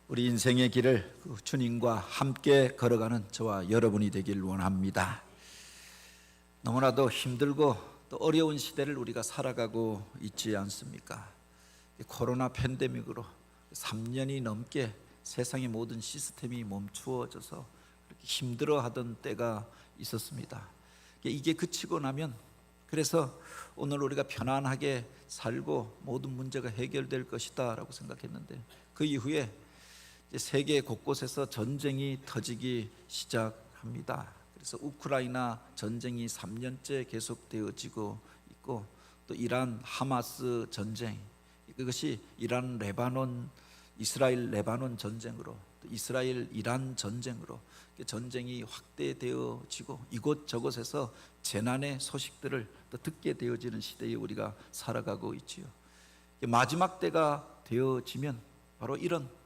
우리 인생의 길을 주님과 함께 걸어가는 저와 여러분이 되길 원합니다. 너무나도 힘들고 또 어려운 시대를 우리가 살아가고 있지 않습니까? 코로나 팬데믹으로 3년이 넘게 세상의 모든 시스템이 멈추어져서 그렇게 힘들어하던 때가 있었습니다. 이게 그치고 나면 그래서 오늘 우리가 편안하게 살고 모든 문제가 해결될 것이다 라고 생각했는데, 그 이후에 세계 곳곳에서 전쟁이 터지기 시작합니다. 그래서 우크라이나 전쟁이 3년째 계속되어지고 있고, 또 이란 하마스 전쟁, 이것이 이란 레바논 이스라엘 레바논 전쟁으로, 또 이스라엘 이란 전쟁으로 전쟁이 확대되어지고 이곳저곳에서 재난의 소식들을 또 듣게 되어지는 시대에 우리가 살아가고 있지요. 마지막 때가 되어지면 바로 이런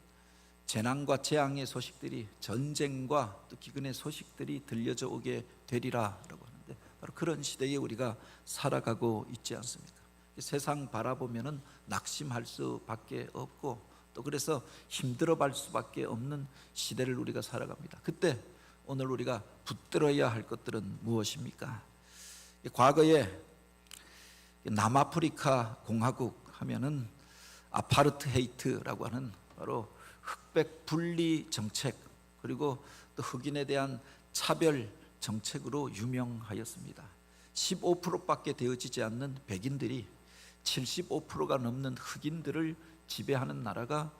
재난과 재앙의 소식들이, 전쟁과 또 기근의 소식들이 들려져 오게 되리라라고 하는데, 바로 그런 시대에 우리가 살아가고 있지 않습니까? 세상 바라보면은 낙심할 수밖에 없고, 또 그래서 힘들어할 수밖에 없는 시대를 우리가 살아갑니다. 그때 오늘 우리가 붙들어야 할 것들은 무엇입니까? 과거에 남아프리카 공화국 하면은 아파르트헤이트라고 하는 바로 흑백 분리 정책, 그리고 또 흑인에 대한 차별 정책으로 유명하였습니다. 15%밖에 되어지지 않는 백인들이 75%가 넘는 흑인들을 지배하는 나라가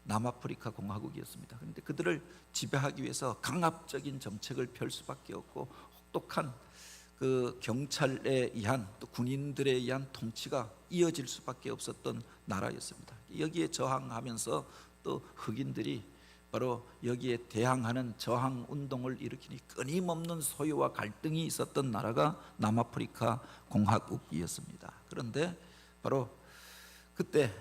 남아프리카 공화국이었습니다. 그런데 그들을 지배하기 위해서 강압적인 정책을 펼 수밖에 없고, 혹독한 그 경찰에 의한, 또 군인들에 의한 통치가 이어질 수밖에 없었던 나라였습니다. 여기에 저항하면서 또 흑인들이 바로 여기에 대항하는 저항 운동을 일으키니 끊임없는 소요와 갈등이 있었던 나라가 남아프리카 공화국이었습니다. 그런데 바로 그때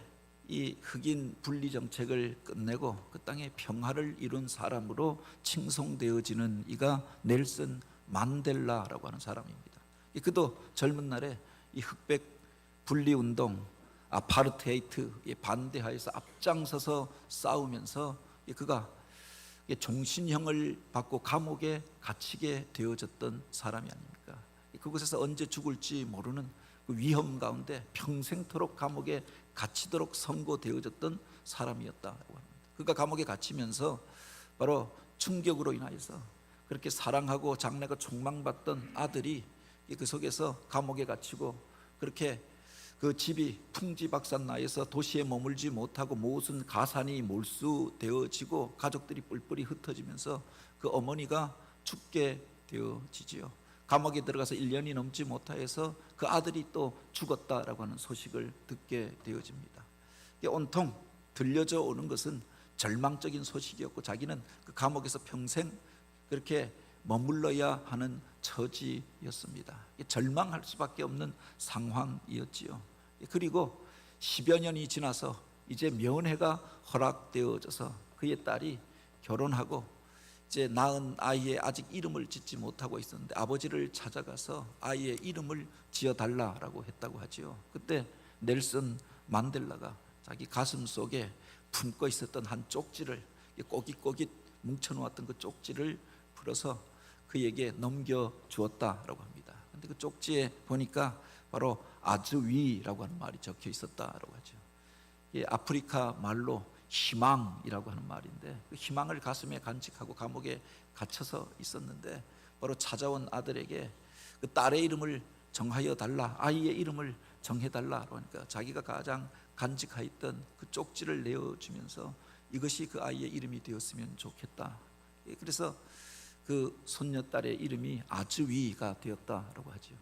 이 흑인 분리 정책을 끝내고 그 땅에 평화를 이룬 사람으로 칭송되어지는 이가 넬슨 만델라라고 하는 사람입니다. 그도 젊은 날에 이 흑백 분리 운동, 아파르테이트에 반대하여서 앞장서서 싸우면서 그가 종신형을 받고 감옥에 갇히게 되어졌던 사람이 아닙니까? 그곳에서 언제 죽을지 모르는 그 위험 가운데 평생토록 감옥에 갇히도록 선고되어졌던 사람이었다고 합니다. 그가 감옥에 갇히면서 바로 충격으로 인하여서 그렇게 사랑하고 장래가 촉망받던 아들이 그 속에서 감옥에 갇히고, 그렇게 그 집이 풍지박산나에서 도시에 머물지 못하고 모든 가산이 몰수되어지고 가족들이 뿔뿔이 흩어지면서 그 어머니가 죽게 되어지지요. 감옥에 들어가서 1년이 넘지 못하여서 그 아들이 또 죽었다라고 하는 소식을 듣게 되어집니다. 온통 들려져 오는 것은 절망적인 소식이었고, 자기는 그 감옥에서 평생 그렇게 머물러야 하는 처지였습니다. 절망할 수밖에 없는 상황이었지요. 그리고 10여 년이 지나서 이제 면회가 허락되어져서 그의 딸이 결혼하고 이제 낳은 아이의 아직 이름을 짓지 못하고 있었는데, 아버지를 찾아가서 아이의 이름을 지어달라고 했다고 하지요. 그때 넬슨 만델라가 자기 가슴 속에 품고 있었던 한 쪽지를, 꼬깃꼬깃 뭉쳐놓았던 그 쪽지를 풀어서 그에게 넘겨주었다라고 합니다. 그런데 그 쪽지에 보니까 바로 아즈위라고 하는 말이 적혀 있었다라고 하죠. 아프리카 말로 희망이라고 하는 말인데, 그 희망을 가슴에 간직하고 감옥에 갇혀서 있었는데, 바로 찾아온 아들에게 그 딸의 이름을 정하여 달라, 아이의 이름을 정해달라고 하니까 자기가 가장 간직하였던 그 쪽지를 내어주면서 이것이 그 아이의 이름이 되었으면 좋겠다. 그래서 그 손녀딸의 이름이 아즈위가 되었다라고 하죠.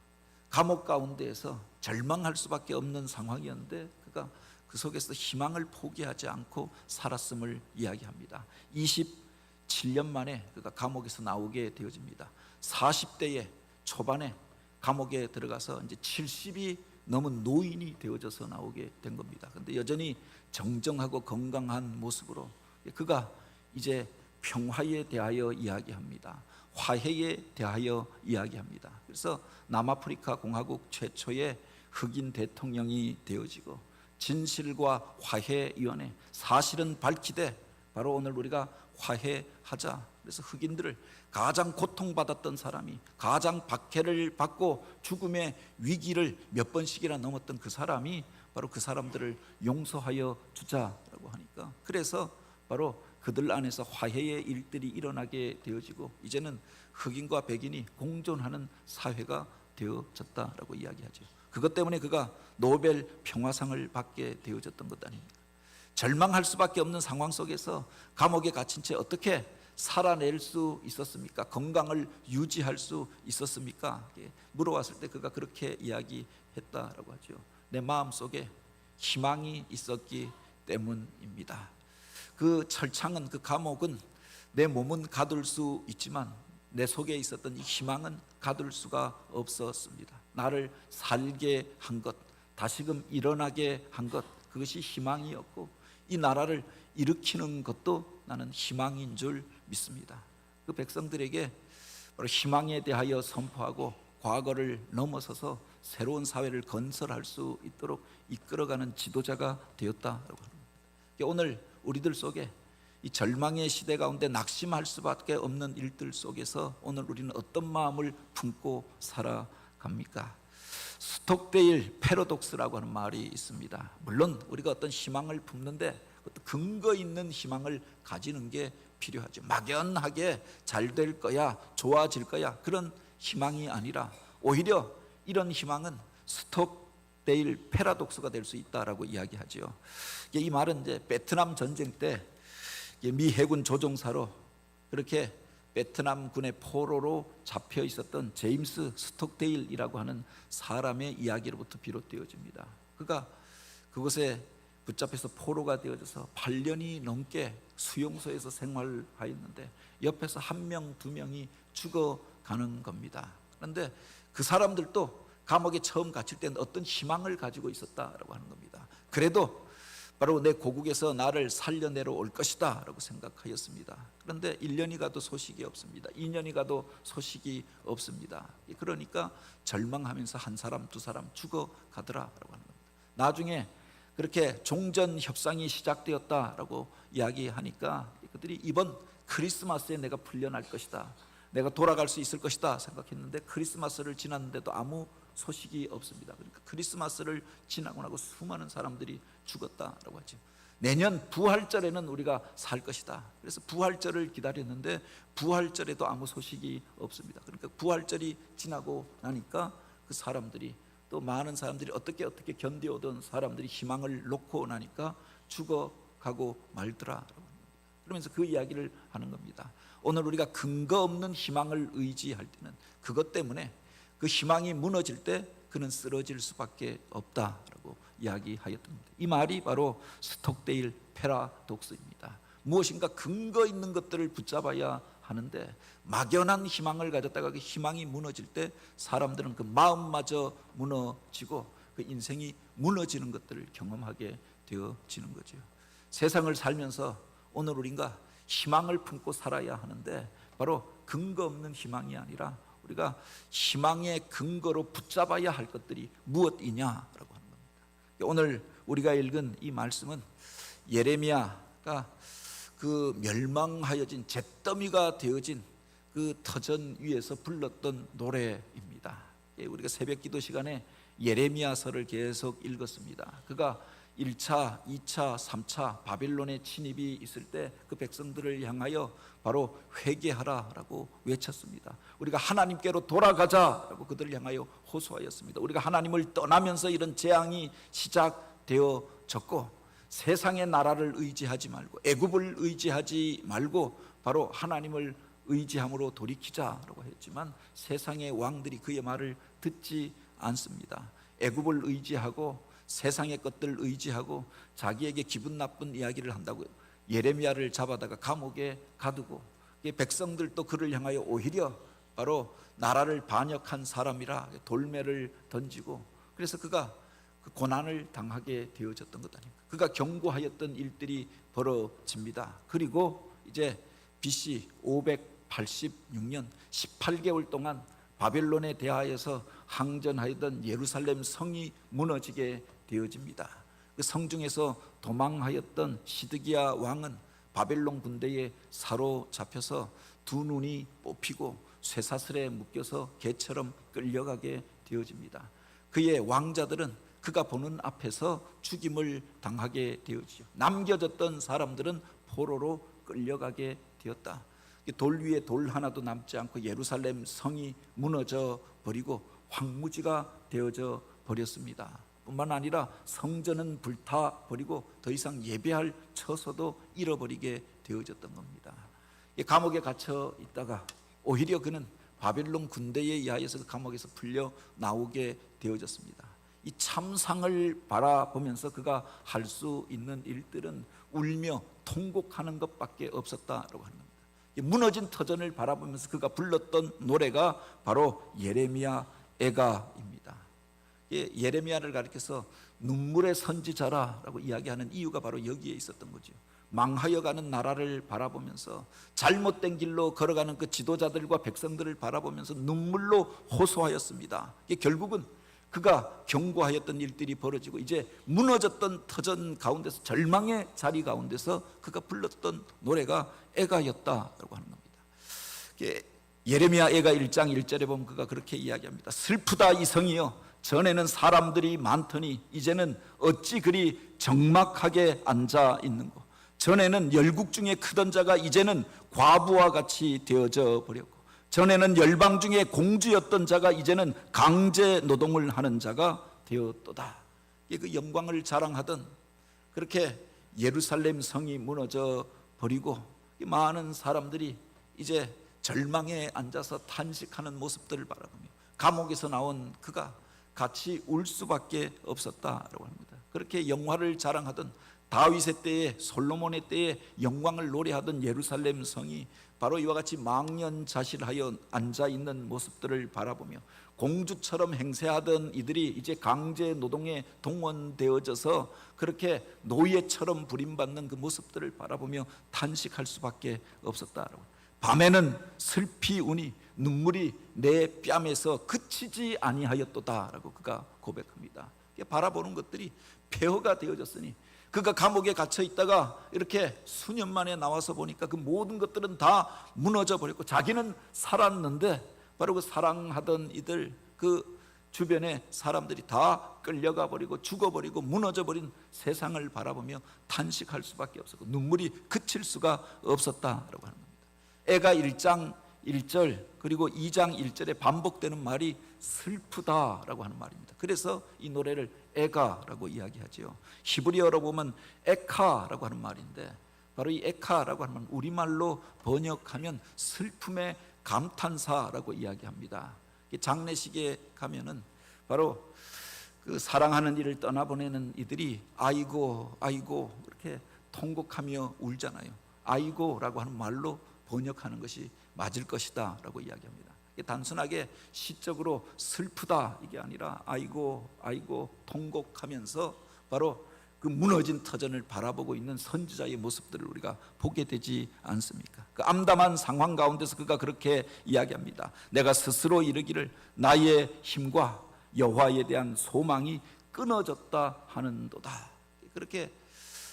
감옥 가운데에서 절망할 수밖에 없는 상황이었는데 그가 그 속에서 희망을 포기하지 않고 살았음을 이야기합니다. 27년 만에 그가 감옥에서 나오게 되어집니다. 40대의 초반에 감옥에 들어가서 이제 70이 넘은 노인이 되어져서 나오게 된 겁니다. 그런데 여전히 정정하고 건강한 모습으로 그가 이제 평화에 대하여 이야기합니다. 화해에 대하여 이야기합니다. 그래서 남아프리카 공화국 최초의 흑인 대통령이 되어지고, 진실과 화해위원회, 사실은 밝히되 바로 오늘 우리가 화해하자. 그래서 흑인들을 가장 고통받았던 사람이, 가장 박해를 받고 죽음의 위기를 몇 번씩이나 넘었던 그 사람이 바로 그 사람들을 용서하여 주자라고 하니까, 그래서 바로 그들 안에서 화해의 일들이 일어나게 되어지고 이제는 흑인과 백인이 공존하는 사회가 되어졌다라고 이야기하죠. 그것 때문에 그가 노벨 평화상을 받게 되어졌던 것 아닙니까? 절망할 수밖에 없는 상황 속에서 감옥에 갇힌 채 어떻게 살아낼 수 있었습니까? 건강을 유지할 수 있었습니까? 물어봤을 때 그가 그렇게 이야기했다라고 하죠. 내 마음속에 희망이 있었기 때문입니다. 그 철창은, 그 감옥은 내 몸은 가둘 수 있지만 내 속에 있었던 이 희망은 가둘 수가 없었습니다. 나를 살게 한 것, 다시금 일어나게 한 것, 그것이 희망이었고 이 나라를 일으키는 것도 나는 희망인 줄 믿습니다. 그 백성들에게 바로 희망에 대하여 선포하고 과거를 넘어서서 새로운 사회를 건설할 수 있도록 이끌어가는 지도자가 되었다라고 합니다. 오늘 우리들 속에 이 절망의 시대 가운데 낙심할 수밖에 없는 일들 속에서 오늘 우리는 어떤 마음을 품고 살아갑니까? 스톡데일 패러독스라고 하는 말이 있습니다. 물론 우리가 어떤 희망을 품는데 어떤 근거 있는 희망을 가지는 게 필요하죠. 막연하게 잘 될 거야, 좋아질 거야, 그런 희망이 아니라 오히려 이런 희망은 스톡데일 패러독스가 될 수 있다라고 이야기하죠. 이 말은 이제 베트남 전쟁 때 미 해군 조종사로 그렇게 베트남군의 포로로 잡혀 있었던 제임스 스톡데일이라고 하는 사람의 이야기로부터 비롯되어집니다. 그가 그곳에 붙잡혀서 포로가 되어져서 8년이 넘게 수용소에서 생활하였는데 옆에서 한 명, 두 명이 죽어가는 겁니다. 그런데 그 사람들도 감옥에 처음 갇힐 때는 어떤 희망을 가지고 있었다라고 하는 겁니다. 그래도 바로 내 고국에서 나를 살려내러 올 것이다 라고 생각하였습니다. 그런데 1년이 가도 소식이 없습니다. 2년이 가도 소식이 없습니다. 그러니까 절망하면서 한 사람, 두 사람 죽어가더라라고 하는 겁니다. 나중에 그렇게 종전 협상이 시작되었다라고 이야기하니까 그들이 이번 크리스마스에 내가 풀려날 것이다, 내가 돌아갈 수 있을 것이다 생각했는데 크리스마스를 지났는데도 아무 소식이 없습니다. 그러니까 크리스마스를 지나고 나고 수많은 사람들이 죽었다라고 하죠. 내년 부활절에는 우리가 살 것이다. 그래서 부활절을 기다렸는데 부활절에도 아무 소식이 없습니다. 그러니까 부활절이 지나고 나니까 그 사람들이, 또 많은 사람들이 어떻게 견뎌오던 사람들이 희망을 놓고 나니까 죽어가고 말더라라고 합니다. 그러면서 그 이야기를 하는 겁니다. 오늘 우리가 근거 없는 희망을 의지할 때는 그것 때문에 그 희망이 무너질 때 그는 쓰러질 수밖에 없다라고 이야기하였던 겁니다. 이 말이 바로 스톡데일 패러독스입니다. 무엇인가 근거 있는 것들을 붙잡아야 하는데 막연한 희망을 가졌다가 그 희망이 무너질 때 사람들은 그 마음마저 무너지고 그 인생이 무너지는 것들을 경험하게 되어지는 거죠. 세상을 살면서 오늘 우리가 희망을 품고 살아야 하는데 바로 근거 없는 희망이 아니라 우리가 희망의 근거로 붙잡아야 할 것들이 무엇이냐라고 하는 겁니다. 오늘 우리가 읽은 이 말씀은 예레미야가 그 멸망하여진 잿더미가 되어진 그 터전 위에서 불렀던 노래입니다. 우리가 새벽 기도 시간에 예레미야서를 계속 읽었습니다. 그가 1차, 2차, 3차 바벨론의 침입이 있을 때 그 백성들을 향하여 바로 회개하라라고 외쳤습니다. 우리가 하나님께로 돌아가자라고 그들을 향하여 호소하였습니다. 우리가 하나님을 떠나면서 이런 재앙이 시작되어졌고 세상의 나라를 의지하지 말고 애굽을 의지하지 말고 바로 하나님을 의지함으로 돌이키자라고 했지만 세상의 왕들이 그의 말을 듣지 않습니다. 애굽을 의지하고 세상의 것들을 의지하고 자기에게 기분 나쁜 이야기를 한다고 예레미야를 잡아다가 감옥에 가두고 백성들도 그를 향하여 오히려 바로 나라를 반역한 사람이라 돌매를 던지고 그래서 그가 그 고난을 당하게 되어졌던 것 아닙니까? 그가 경고하였던 일들이 벌어집니다. 그리고 이제 BC 586년 18개월 동안 바벨론에 대하여서 항전하였던 예루살렘 성이 무너지게 되어집니다. 그 성중에서 도망하였던 시드기야 왕은 바벨론 군대에 사로잡혀서 두 눈이 뽑히고 쇠사슬에 묶여서 개처럼 끌려가게 되어집니다. 그의 왕자들은 그가 보는 앞에서 죽임을 당하게 되어지죠. 남겨졌던 사람들은 포로로 끌려가게 되었다. 돌 위에 돌 하나도 남지 않고 예루살렘 성이 무너져 버리고 황무지가 되어져 버렸습니다. 뿐만 아니라 성전은 불타 버리고 더 이상 예배할 처소도 잃어버리게 되어졌던 겁니다. 감옥에 갇혀 있다가 오히려 그는 바벨론 군대에 의하여서 그 감옥에서 풀려 나오게 되어졌습니다. 이 참상을 바라보면서 그가 할 수 있는 일들은 울며 통곡하는 것밖에 없었다라고 하는 겁니다. 무너진 터전을 바라보면서 그가 불렀던 노래가 바로 예레미야 애가입니다. 예레미야를 가리켜서 눈물의 선지자라고 이야기하는 이유가 바로 여기에 있었던 거죠. 망하여가는 나라를 바라보면서 잘못된 길로 걸어가는 그 지도자들과 백성들을 바라보면서 눈물로 호소하였습니다. 결국은 그가 경고하였던 일들이 벌어지고 이제 무너졌던 터전 가운데서 절망의 자리 가운데서 그가 불렀던 노래가 애가였다라고 하는 겁니다. 예레미야 애가 1장 1절에 보면 그가 그렇게 이야기합니다. 슬프다 이 성이여, 전에는 사람들이 많더니 이제는 어찌 그리 적막하게 앉아 있는고. 전에는 열국 중에 크던 자가 이제는 과부와 같이 되어져 버렸고, 전에는 열방 중에 공주였던 자가 이제는 강제 노동을 하는 자가 되었도다. 그 영광을 자랑하던 그렇게 예루살렘 성이 무너져 버리고 많은 사람들이 이제 절망에 앉아서 탄식하는 모습들을 바라보며 감옥에서 나온 그가 같이 울 수밖에 없었다라고 합니다. 그렇게 영화를 자랑하던 다윗의 때에, 솔로몬의 때에 영광을 노래하던 예루살렘 성이 바로 이와 같이 망연자실하여 앉아있는 모습들을 바라보며 공주처럼 행세하던 이들이 이제 강제 노동에 동원되어져서 그렇게 노예처럼 부림받는 그 모습들을 바라보며 탄식할 수밖에 없었다라고. 밤에는 슬피 우니 눈물이 내 뺨에서 그치지 아니하였도다라고 그가 고백합니다. 바라보는 것들이 폐허가 되어졌으니 그가 감옥에 갇혀 있다가 이렇게 수년 만에 나와서 보니까 그 모든 것들은 다 무너져 버렸고 자기는 살았는데 바로 그 사랑하던 이들, 그 주변에 사람들이 다 끌려가 버리고 죽어버리고 무너져 버린 세상을 바라보며 탄식할 수밖에 없었고 눈물이 그칠 수가 없었다라고 하는 겁니다. 애가 1장 1절 그리고 2장 1절에 반복되는 말이 슬프다라고 하는 말입니다. 그래서 이 노래를 애가라고 이야기하죠. 히브리어로 보면 에카라고 하는 말인데 바로 이 에카라고 하는 말은 우리말로 번역하면 슬픔의 감탄사라고 이야기합니다. 장례식에 가면은 바로 그 사랑하는 이를 떠나보내는 이들이 아이고 아이고 이렇게 통곡하며 울잖아요. 아이고라고 하는 말로 번역하는 것이 맞을 것이다 라고 이야기합니다. 단순하게 시적으로 슬프다 이게 아니라 아이고 아이고 통곡하면서 바로 그 무너진 터전을 바라보고 있는 선지자의 모습들을 우리가 보게 되지 않습니까? 그 암담한 상황 가운데서 그가 그렇게 이야기합니다. 내가 스스로 이르기를 나의 힘과 여호와에 대한 소망이 끊어졌다 하는도다. 그렇게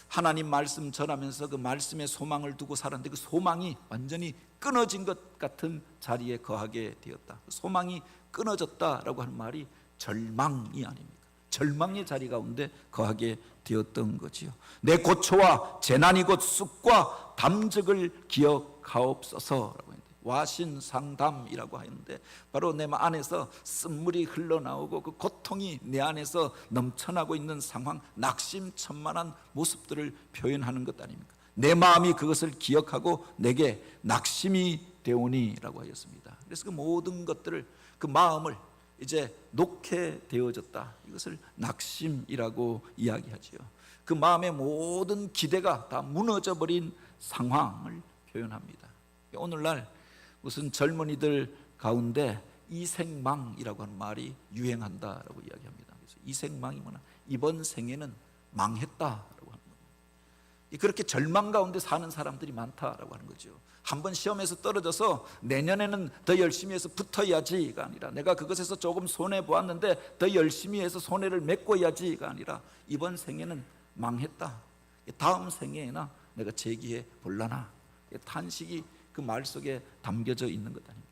하나님 말씀 전하면서 그 말씀에 소망을 두고 살았는데 그 소망이 완전히 끊어진 것 같은 자리에 거하게 되었다. 소망이 끊어졌다라고 하는 말이 절망이 아닙니까? 절망의 자리 가운데 거하게 되었던 거지요. 내 고초와 재난이 곧 쑥과 담적을 기억하옵소서라고 했는데 와신상담이라고 하는데 바로 내 안에서 쓴물이 흘러나오고 그 고통이 내 안에서 넘쳐나고 있는 상황, 낙심천만한 모습들을 표현하는 것 아닙니까? 내 마음이 그것을 기억하고 내게 낙심이 되오니라고 하였습니다. 그래서 그 모든 것들을 그 마음을 이제 놓게 되어졌다. 이것을 낙심이라고 이야기하지요. 그 마음의 모든 기대가 다 무너져 버린 상황을 표현합니다. 오늘날 무슨 젊은이들 가운데 이생망이라고 하는 말이 유행한다라고 이야기합니다. 그래서 이생망이 뭐냐? 이번 생에는 망했다라고 하는 거예요. 그렇게 절망 가운데 사는 사람들이 많다라고 하는 거죠. 한번 시험에서 떨어져서 내년에는 더 열심히 해서 붙어야지가 아니라 내가 그것에서 조금 손해 보았는데 더 열심히 해서 손해를 메꿔야지가 아니라 이번 생에는 망했다. 다음 생에나 내가 제기해 볼라나. 탄식이 그 말 속에 담겨져 있는 것 아닙니까?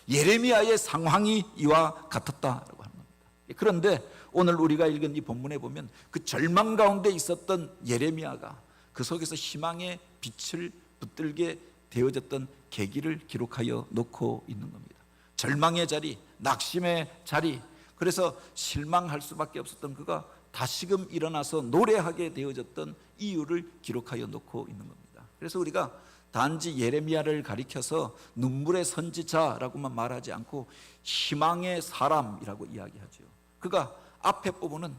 예레미야의 상황이 이와 같았다라고 하는 겁니다. 그런데 오늘 우리가 읽은 이 본문에 보면 그 절망 가운데 있었던 예레미야가 그 속에서 희망의 빛을 붙들게 되어졌던 계기를 기록하여 놓고 있는 겁니다. 절망의 자리, 낙심의 자리, 그래서 실망할 수밖에 없었던 그가 다시금 일어나서 노래하게 되어졌던 이유를 기록하여 놓고 있는 겁니다. 그래서 우리가 단지 예레미야를 가리켜서 눈물의 선지자라고만 말하지 않고 희망의 사람이라고 이야기하죠. 그가 앞에 부분은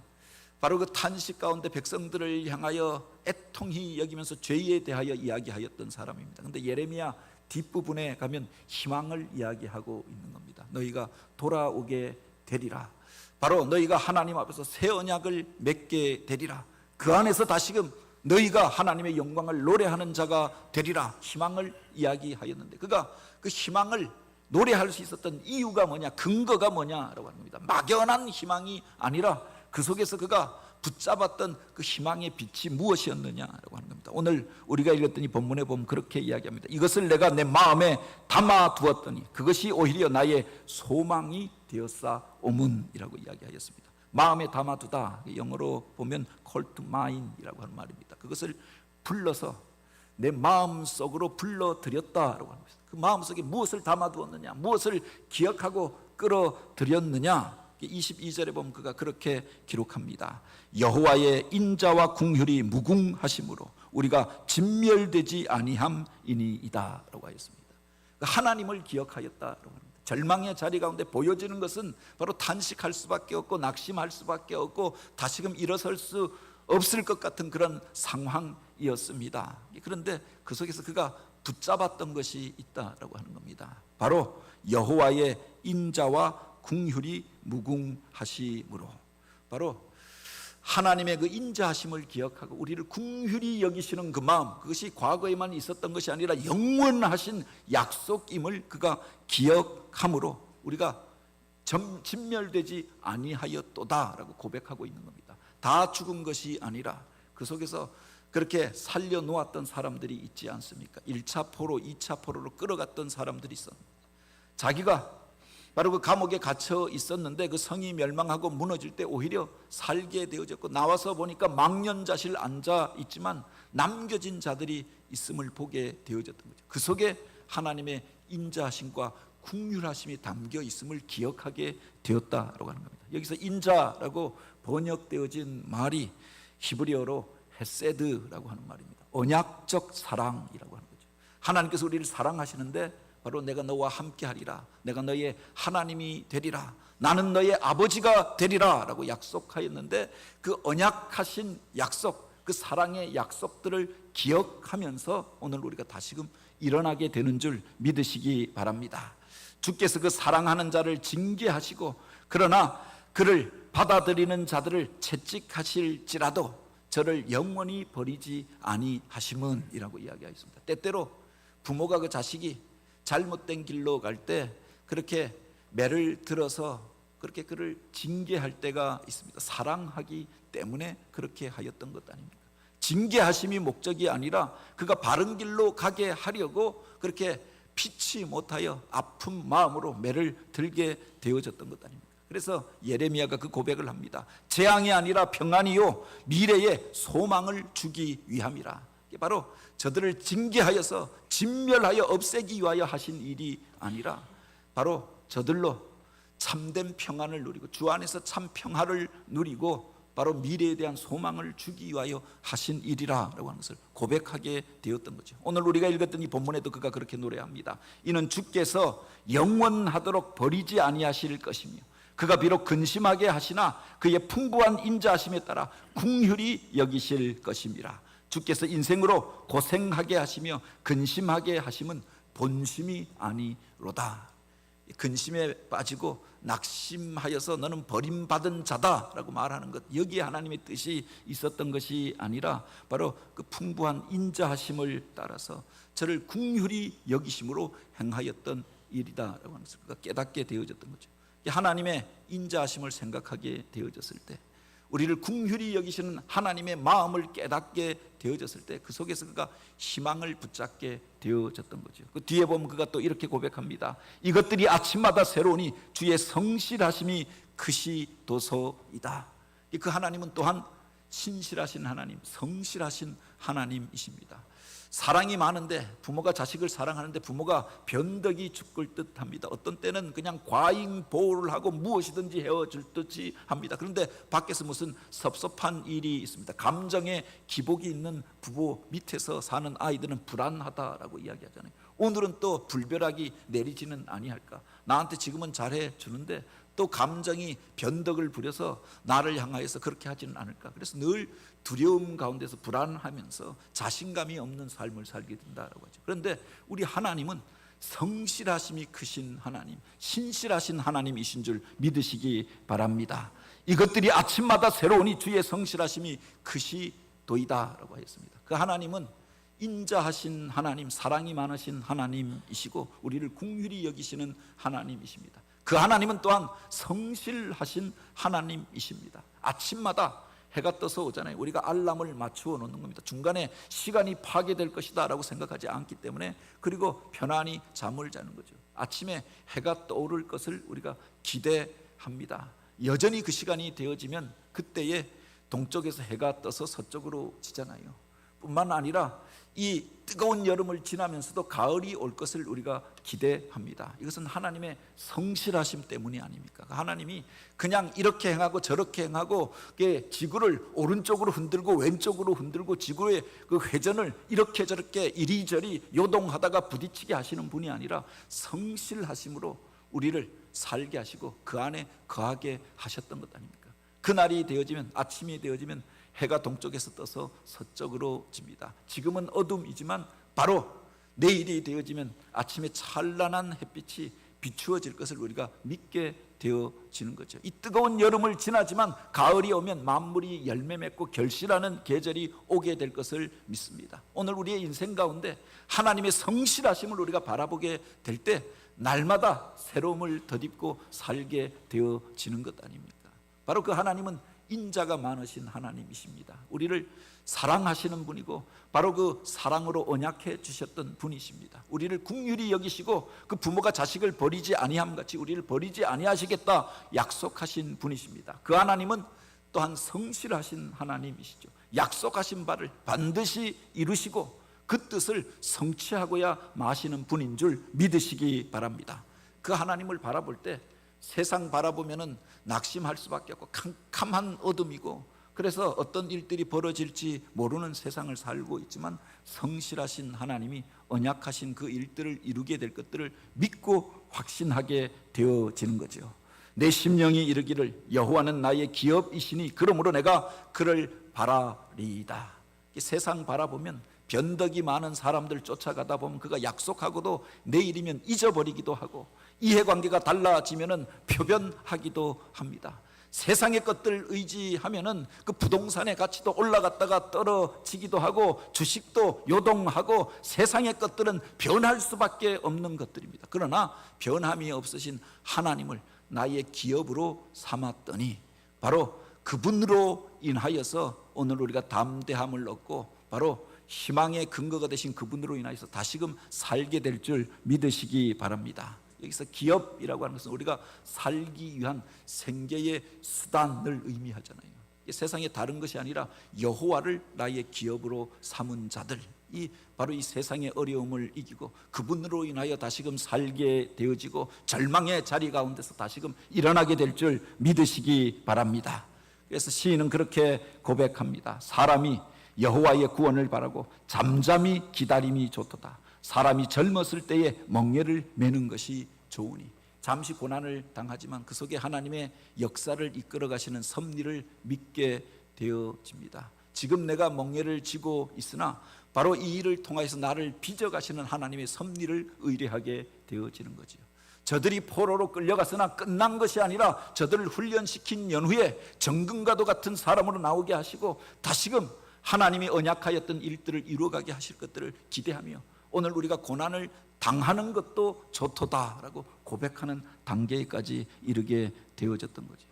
바로 그 탄식 가운데 백성들을 향하여 애통히 여기면서 죄에 대하여 이야기하였던 사람입니다. 그런데 예레미야 뒷부분에 가면 희망을 이야기하고 있는 겁니다. 너희가 돌아오게 되리라. 바로 너희가 하나님 앞에서 새 언약을 맺게 되리라. 그 안에서 다시금 너희가 하나님의 영광을 노래하는 자가 되리라. 희망을 이야기하였는데 그가 그 희망을 노래할 수 있었던 이유가 뭐냐, 근거가 뭐냐라고 하는 겁니다. 막연한 희망이 아니라 그 속에서 그가 붙잡았던 그 희망의 빛이 무엇이었느냐라고 하는 겁니다. 오늘 우리가 읽었던 이 본문에 보면 그렇게 이야기합니다. 이것을 내가 내 마음에 담아 두었더니 그것이 오히려 나의 소망이 되었사오문이라고 이야기하였습니다. 마음에 담아두다, 영어로 보면 call to mind이라고 하는 말입니다. 그것을 불러서 내 마음속으로 불러들였다라고 하는 것입니다. 그 마음속에 무엇을 담아두었느냐, 무엇을 기억하고 끌어들였느냐. 22절에 보면 그가 그렇게 기록합니다. 여호와의 인자와 궁휼이 무궁하심으로 우리가 진멸되지 아니함이니이다 라고 하였습니다. 하나님을 기억하였다라고 합니다. 절망의 자리 가운데 보여지는 것은 바로 탄식할 수밖에 없고 낙심할 수밖에 없고 다시금 일어설 수 없을 것 같은 그런 상황이었습니다. 그런데 그 속에서 그가 붙잡았던 것이 있다라고 하는 겁니다. 바로 여호와의 인자와 궁휼이 무궁하심으로, 바로 하나님의 그 인자하심을 기억하고 우리를 궁휼히 여기시는 그 마음, 그것이 과거에만 있었던 것이 아니라 영원하신 약속임을 그가 기억함으로 우리가 진멸되지 아니하였도다라고 고백하고 있는 겁니다. 다 죽은 것이 아니라 그 속에서 그렇게 살려놓았던 사람들이 있지 않습니까? 1차 포로, 2차 포로로 끌어갔던 사람들이 있었습니다. 자기가 바로 그 감옥에 갇혀 있었는데 그 성이 멸망하고 무너질 때 오히려 살게 되어졌고, 나와서 보니까 망년자실 앉아 있지만 남겨진 자들이 있음을 보게 되어졌던 거죠. 그 속에 하나님의 인자하심과 궁휼하심이 담겨 있음을 기억하게 되었다라고 하는 겁니다. 여기서 인자라고 번역되어진 말이 히브리어로 헤세드라고 하는 말입니다. 언약적 사랑이라고 하는 거죠. 하나님께서 우리를 사랑하시는데 바로 내가 너와 함께 하리라, 내가 너의 하나님이 되리라, 나는 너의 아버지가 되리라 라고 약속하였는데 그 언약하신 약속, 그 사랑의 약속들을 기억하면서 오늘 우리가 다시금 일어나게 되는 줄 믿으시기 바랍니다. 주께서 그 사랑하는 자를 징계하시고 그러나 그를 받아들이는 자들을 채찍하실지라도 저를 영원히 버리지 아니하심은이라고 이야기하였습니다. 때때로 부모가 그 자식이 잘못된 길로 갈 때 그렇게 매를 들어서 그렇게 그를 징계할 때가 있습니다. 사랑하기 때문에 그렇게 하였던 것 아닙니까? 징계하심이 목적이 아니라 그가 바른 길로 가게 하려고 그렇게 피치 못하여 아픈 마음으로 매를 들게 되어졌던 것 아닙니까? 그래서 예레미야가 그 고백을 합니다. 재앙이 아니라 평안이요 미래의 소망을 주기 위함이라. 바로 저들을 징계하여서 진멸하여 없애기 위하여 하신 일이 아니라 바로 저들로 참된 평안을 누리고 주 안에서 참 평화를 누리고 바로 미래에 대한 소망을 주기 위하여 하신 일이라고 하는 것을 고백하게 되었던 거죠. 오늘 우리가 읽었던 이 본문에도 그가 그렇게 노래합니다. 이는 주께서 영원하도록 버리지 아니하실 것이며 그가 비록 근심하게 하시나 그의 풍부한 인자하심에 따라 궁휼히 여기실 것임이라. 주께서 인생으로 고생하게 하시며 근심하게 하심은 본심이 아니로다. 근심에 빠지고 낙심하여서 너는 버림받은 자다라고 말하는 것, 여기에 하나님의 뜻이 있었던 것이 아니라 바로 그 풍부한 인자하심을 따라서 저를 궁휼히 여기심으로 행하였던 일이다라고 하는 것을 그가 깨닫게 되어졌던 거죠. 하나님의 인자하심을 생각하게 되어졌을 때 우리를 긍휼히 여기시는 하나님의 마음을 깨닫게 되어졌을 때 그 속에서 그가 희망을 붙잡게 되어졌던 거죠. 그 뒤에 보면 그가 또 이렇게 고백합니다. 이것들이 아침마다 새로우니 주의 성실하심이 크시도소이다. 그 하나님은 또한 신실하신 하나님, 성실하신 하나님이십니다. 사랑이 많은데, 부모가 자식을 사랑하는데 부모가 변덕이 죽을 듯 합니다. 어떤 때는 그냥 과잉 보호를 하고 무엇이든지 헤어질 듯이 합니다. 그런데 밖에서 무슨 섭섭한 일이 있습니다. 감정에 기복이 있는 부모 밑에서 사는 아이들은 불안하다라고 이야기하잖아요. 오늘은 또 불벼락이 내리지는 아니할까. 나한테 지금은 잘해 주는데 또 감정이 변덕을 부려서 나를 향하여서 그렇게 하지는 않을까. 그래서 늘 두려움 가운데서 불안하면서 자신감이 없는 삶을 살게 된다라고 하죠. 그런데 우리 하나님은 성실하심이 크신 하나님, 신실하신 하나님이신 줄 믿으시기 바랍니다. 이것들이 아침마다 새로우니 주의 성실하심이 크시도이다라고 하였습니다. 그 하나님은 인자하신 하나님, 사랑이 많으신 하나님이시고 우리를 긍휼히 여기시는 하나님이십니다. 그 하나님은 또한 성실하신 하나님이십니다. 아침마다 해가 떠서 오잖아요. 우리가 알람을 맞추어 놓는 겁니다. 중간에 시간이 파괴될 것이다 라고 생각하지 않기 때문에, 그리고 편안히 잠을 자는 거죠. 아침에 해가 떠오를 것을 우리가 기대합니다. 여전히 그 시간이 되어지면 그때에 동쪽에서 해가 떠서 서쪽으로 지잖아요. 뿐만 아니라 이 뜨거운 여름을 지나면서도 가을이 올 것을 우리가 기대합니다. 이것은 하나님의 성실하심 때문이 아닙니까? 하나님이 그냥 이렇게 행하고 저렇게 행하고 지구를 오른쪽으로 흔들고 왼쪽으로 흔들고 지구의 그 회전을 이렇게 저렇게 이리저리 요동하다가 부딪히게 하시는 분이 아니라 성실하심으로 우리를 살게 하시고 그 안에 거하게 하셨던 것 아닙니까? 그날이 되어지면, 아침이 되어지면 해가 동쪽에서 떠서 서쪽으로 집니다. 지금은 어둠이지만 바로 내일이 되어지면 아침에 찬란한 햇빛이 비추어질 것을 우리가 믿게 되어지는 거죠. 이 뜨거운 여름을 지나지만 가을이 오면 만물이 열매 맺고 결실하는 계절이 오게 될 것을 믿습니다. 오늘 우리의 인생 가운데 하나님의 성실하심을 우리가 바라보게 될 때 날마다 새로움을 덧입고 살게 되어지는 것 아닙니까? 바로 그 하나님은 인자가 많으신 하나님이십니다. 우리를 사랑하시는 분이고 바로 그 사랑으로 언약해 주셨던 분이십니다. 우리를 긍휼히 여기시고 그 부모가 자식을 버리지 아니함 같이 우리를 버리지 아니하시겠다 약속하신 분이십니다. 그 하나님은 또한 성실하신 하나님이시죠. 약속하신 바를 반드시 이루시고 그 뜻을 성취하고야 마시는 분인 줄 믿으시기 바랍니다. 그 하나님을 바라볼 때 세상 바라보면은 낙심할 수밖에 없고 캄캄한 어둠이고, 그래서 어떤 일들이 벌어질지 모르는 세상을 살고 있지만 성실하신 하나님이 언약하신 그 일들을 이루게 될 것들을 믿고 확신하게 되어지는 거죠. 내 심령이 이르기를 여호와는 나의 기업이시니 그러므로 내가 그를 바라리이다. 세상 바라보면 변덕이 많은 사람들 쫓아가다 보면 그가 약속하고도 내일이면 잊어버리기도 하고 이해관계가 달라지면은 표변하기도 합니다. 세상의 것들 의지하면은 그 부동산의 가치도 올라갔다가 떨어지기도 하고 주식도 요동하고 세상의 것들은 변할 수밖에 없는 것들입니다. 그러나 변함이 없으신 하나님을 나의 기업으로 삼았더니 바로 그분으로 인하여서 오늘 우리가 담대함을 얻고 바로 희망의 근거가 되신 그분으로 인하여서 다시금 살게 될 줄 믿으시기 바랍니다. 여기서 기업이라고 하는 것은 우리가 살기 위한 생계의 수단을 의미하잖아요. 세상에 다른 것이 아니라 여호와를 나의 기업으로 삼은 자들, 바로 이 세상의 어려움을 이기고 그분으로 인하여 다시금 살게 되어지고 절망의 자리 가운데서 다시금 일어나게 될 줄 믿으시기 바랍니다. 그래서 시인은 그렇게 고백합니다. 사람이 여호와의 구원을 바라고 잠잠히 기다림이 좋도다. 사람이 젊었을 때에 멍에를 매는 것이 좋으니. 잠시 고난을 당하지만 그 속에 하나님의 역사를 이끌어 가시는 섭리를 믿게 되어집니다. 지금 내가 멍에를 쥐고 있으나 바로 이 일을 통해서 나를 빚어 가시는 하나님의 섭리를 의뢰하게 되어지는 거죠. 저들이 포로로 끌려갔으나 끝난 것이 아니라 저들을 훈련시킨 연후에 정금과도 같은 사람으로 나오게 하시고 다시금 하나님이 언약하였던 일들을 이루어가게 하실 것들을 기대하며 오늘 우리가 고난을 당하는 것도 좋도다라고 고백하는 단계까지 이르게 되어졌던 거죠.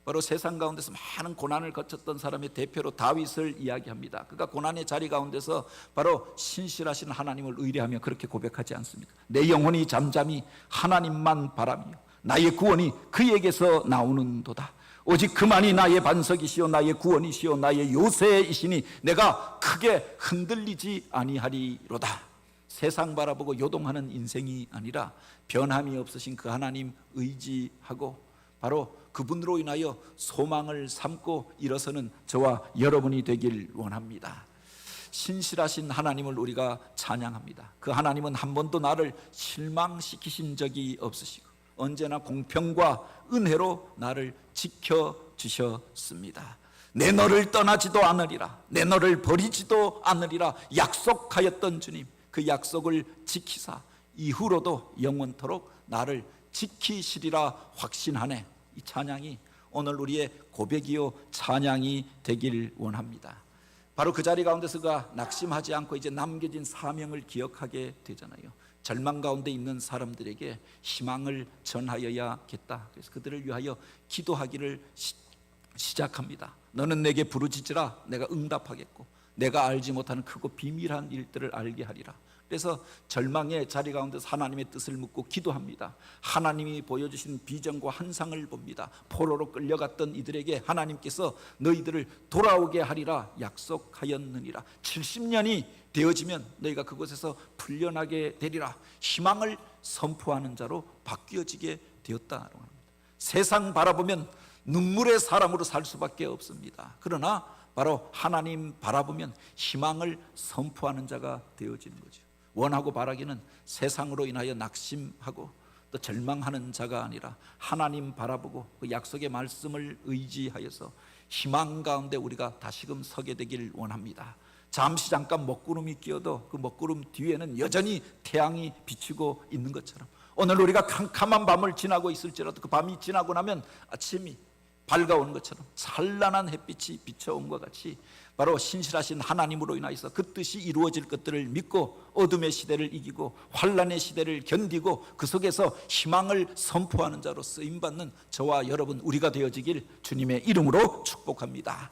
바로 세상 가운데서 많은 고난을 거쳤던 사람의 대표로 다윗을 이야기합니다. 그가 고난의 자리 가운데서 바로 신실하신 하나님을 의뢰하며 그렇게 고백하지 않습니까? 내 영혼이 잠잠히 하나님만 바라며 나의 구원이 그에게서 나오는도다. 오직 그만이 나의 반석이시요 나의 구원이시요 나의 요새이시니 내가 크게 흔들리지 아니하리로다. 세상 바라보고 요동하는 인생이 아니라 변함이 없으신 그 하나님 의지하고 바로 그분으로 인하여 소망을 삼고 일어서는 저와 여러분이 되길 원합니다. 신실하신 하나님을 우리가 찬양합니다. 그 하나님은 한 번도 나를 실망시키신 적이 없으시고 언제나 공평과 은혜로 나를 지켜주셨습니다. 내 너를 떠나지도 않으리라, 내 너를 버리지도 않으리라 약속하였던 주님, 그 약속을 지키사 이후로도 영원토록 나를 지키시리라 확신하네. 이 찬양이 오늘 우리의 고백이요 찬양이 되길 원합니다. 바로 그 자리 가운데서 그가 낙심하지 않고 이제 남겨진 사명을 기억하게 되잖아요. 절망 가운데 있는 사람들에게 희망을 전하여야겠다. 그래서 그들을 위하여 기도하기를 시작합니다. 너는 내게 부르짖으라 내가 응답하겠고 내가 알지 못하는 크고 비밀한 일들을 알게 하리라. 그래서 절망의 자리 가운데서 하나님의 뜻을 묻고 기도합니다. 하나님이 보여주신 비전과 환상을 봅니다. 포로로 끌려갔던 이들에게 하나님께서 너희들을 돌아오게 하리라 약속하였느니라. 70년이 되어지면 너희가 그곳에서 풀려나게 되리라. 희망을 선포하는 자로 바뀌어지게 되었다라고 합니다. 세상 바라보면 눈물의 사람으로 살 수밖에 없습니다. 그러나 바로 하나님 바라보면 희망을 선포하는 자가 되어지는 거죠. 원하고 바라기는 세상으로 인하여 낙심하고 또 절망하는 자가 아니라 하나님 바라보고 그 약속의 말씀을 의지하여서 희망 가운데 우리가 다시금 서게 되길 원합니다. 잠시 잠깐 먹구름이 끼어도 그 먹구름 뒤에는 여전히 태양이 비치고 있는 것처럼 오늘 우리가 캄캄한 밤을 지나고 있을지라도 그 밤이 지나고 나면 아침이 밝아오는 것처럼 찬란한 햇빛이 비춰온 것 같이 바로 신실하신 하나님으로 인하여서 그 뜻이 이루어질 것들을 믿고 어둠의 시대를 이기고 환난의 시대를 견디고 그 속에서 희망을 선포하는 자로 쓰임받는 저와 여러분 우리가 되어지길 주님의 이름으로 축복합니다.